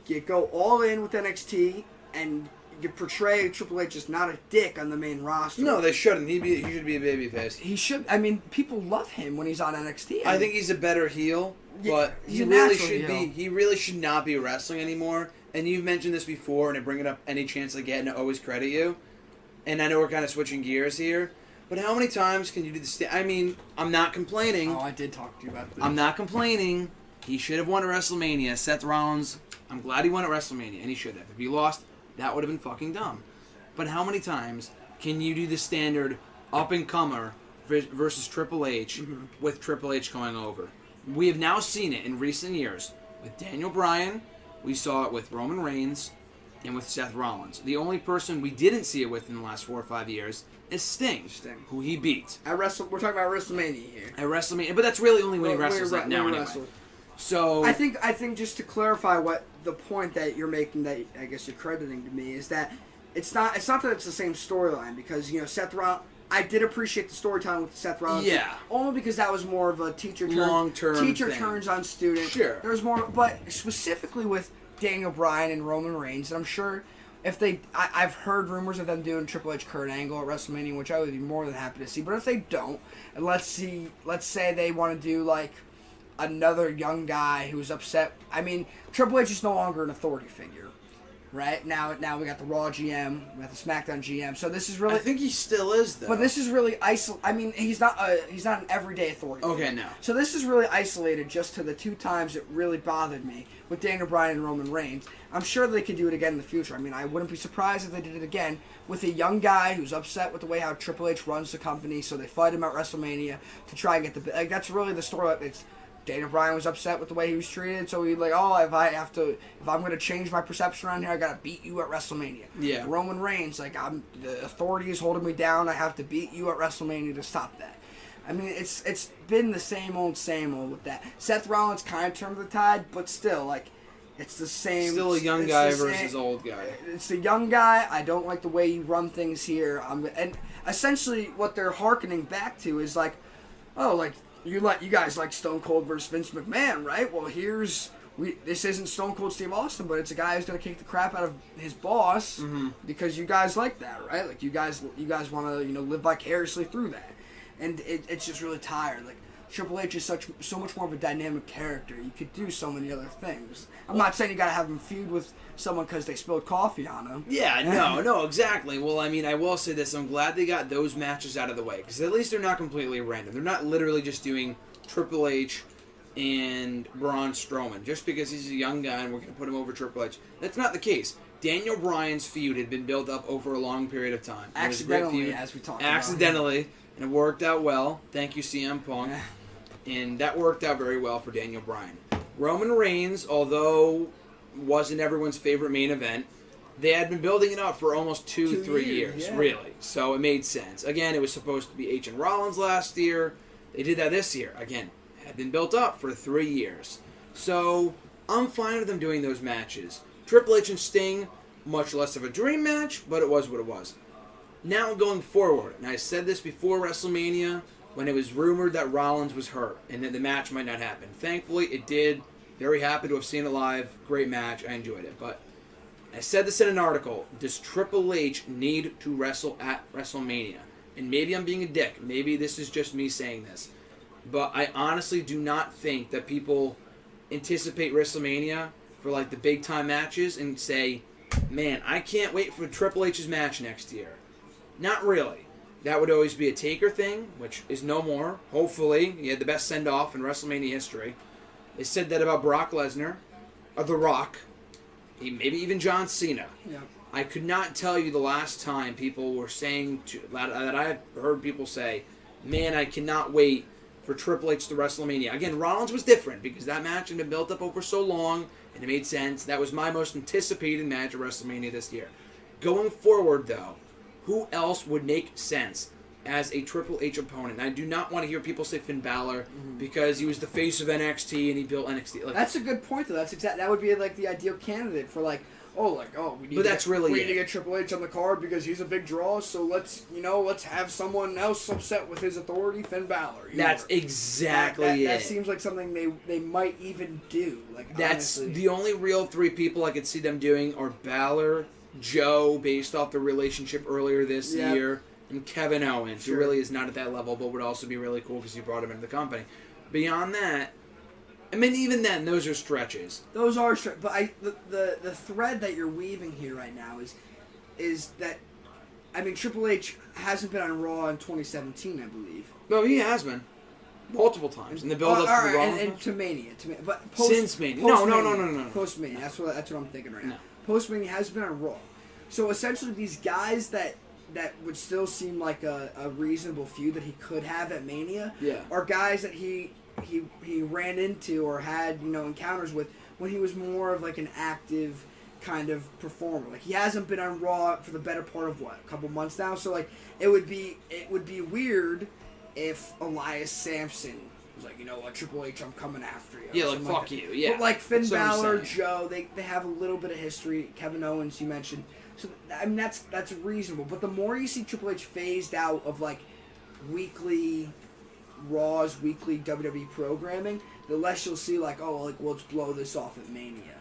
you go all in with NXT and you portray Triple H as not a dick on the main roster. No, they shouldn't. He should be a babyface. He should. I mean, people love him when he's on NXT. I think he's a better heel, but he's he a really natural should heel. be. He really should not be wrestling anymore. And you've mentioned this before, and I bring it up any chance I get, and I always credit you. And I know we're kind of switching gears here, but how many times can you do this? I mean, I'm not complaining. Oh, I did talk to you about this. I'm not complaining. He should have won at WrestleMania. Seth Rollins, I'm glad he won at WrestleMania, and he should have. If he lost, that would have been fucking dumb. But how many times can you do the standard up-and-comer versus Triple H with Triple H going over? We have now seen it in recent years with Daniel Bryan. We saw it with Roman Reigns and with Seth Rollins. The only person we didn't see it with in the last 4 or 5 years is Sting, who he beat. We're talking about WrestleMania here. At WrestleMania, but that's really only when he wrestles now anyway. So I think just to clarify what the point that you're making, that I guess you're crediting to me, is that it's not that it's the same storyline, because Seth Rollins. I did appreciate the storytelling with Seth Rollins. Yeah. Only because that was more of a teacher thing. turns on student. Sure. There's more, but specifically with Daniel Bryan and Roman Reigns, and I'm sure if they, I've heard rumors of them doing Triple H Kurt Angle at WrestleMania, which I would be more than happy to see. But if they don't, and let's say they want to do like another young guy who's upset. I mean, Triple H is no longer an authority figure. Right now we got the Raw GM, we got the SmackDown GM. So this is really. I think he still is though. But this is really isolated. I mean, he's not an everyday authority. Okay, no. So this is really isolated just to the 2 times it really bothered me with Daniel Bryan and Roman Reigns. I'm sure they could do it again in the future. I mean, I wouldn't be surprised if they did it again with a young guy who's upset with the way how Triple H runs the company. So they fight him at WrestleMania to try and get the like. That's really the story. It's. Daniel Bryan was upset with the way he was treated, so he's like, oh, if I'm going to change my perception around here, I got to beat you at WrestleMania. Yeah. Roman Reigns, like, the authority is holding me down, I have to beat you at WrestleMania to stop that. I mean, it's been the same old with that. Seth Rollins kind of turned the tide, but still, like, it's the same. Still a young guy versus old guy. It's the young guy. I don't like the way you run things here. And essentially what they're hearkening back to is like, oh, like, you guys like Stone Cold versus Vince McMahon, right? Well, this isn't Stone Cold Steve Austin, but it's a guy who's gonna kick the crap out of his boss because you guys like that, right? Like you guys want to live vicariously through that, and it's just really tired. Like Triple H is so much more of a dynamic character. You could do so many other things. I'm not saying you gotta have him feud with someone because they spilled coffee on him. Yeah, no, exactly. Well, I mean, I will say this. I'm glad they got those matches out of the way, because at least they're not completely random. They're not literally just doing Triple H and Braun Strowman just because he's a young guy and we're going to put him over Triple H. That's not the case. Daniel Bryan's feud had been built up over a long period of time. Accidentally, as we talked about. Accidentally, and it worked out well. Thank you, CM Punk. And that worked out very well for Daniel Bryan. Roman Reigns, although wasn't everyone's favorite main event, they had been building it up for almost 2-3 years, really. So it made sense. Again, it was supposed to be H and Rollins last year. They did that this year. Again, had been built up for 3 years. So I'm fine with them doing those matches. Triple H and Sting, much less of a dream match, but it was what it was. Now going forward, and I said this before WrestleMania, when it was rumored that Rollins was hurt and that the match might not happen. Thankfully, it did. Very happy to have seen it live. Great match. I enjoyed it. But I said this in an article. Does Triple H need to wrestle at WrestleMania? And maybe I'm being a dick. Maybe this is just me saying this. But I honestly do not think that people anticipate WrestleMania for like the big time matches and say, man, I can't wait for Triple H's match next year. Not really. That would always be a Taker thing, which is no more. Hopefully, he had the best send-off in WrestleMania history. They said that about Brock Lesnar, The Rock, maybe even John Cena. Yeah. I could not tell you the last time people were saying, that I heard people say, man, I cannot wait for Triple H to WrestleMania. Again, Rollins was different because that match had been built up over so long, and it made sense. That was my most anticipated match at WrestleMania this year. Going forward, though, who else would make sense? as a Triple H opponent. And I do not want to hear people say Finn Balor because he was the face of NXT and he built NXT. Like, that's a good point, though. That would be like the ideal candidate for we need to get Triple H on the card because he's a big draw. So let's have someone else upset with his authority, Finn Balor. That's exactly it. That seems like something they might even do. Like, that's honestly. The only real 3 people I could see them doing are Balor, Joe, based off the relationship earlier this year, and Kevin Owens, who really is not at that level, but would also be really cool because you brought him into the company. Beyond that, I mean, even then, those are stretches. Those are stretches. But the thread that you're weaving here right now is that, I mean, Triple H hasn't been on Raw in 2017, I believe. No, he has been. Multiple times. In the build-up to the Raw. And to Mania. But Since Mania. No. Post-Mania. That's what I'm thinking right now. Post-Mania has been on Raw. So essentially these guys that would still seem like a reasonable feud that he could have at Mania are guys that he ran into or had encounters with when he was more of like an active kind of performer. Like, he hasn't been on Raw for the better part of a couple months now. So like it would be weird if Elias Sampson was like, you know what, Triple H, I'm coming after you. Yeah, like fuck you. Yeah. But like Finn Balor, Joe, they have a little bit of history. Kevin Owens, you mentioned. So I mean that's reasonable. But the more you see Triple H phased out of like weekly Raw's weekly WWE programming, the less you'll see let's blow this off at Mania.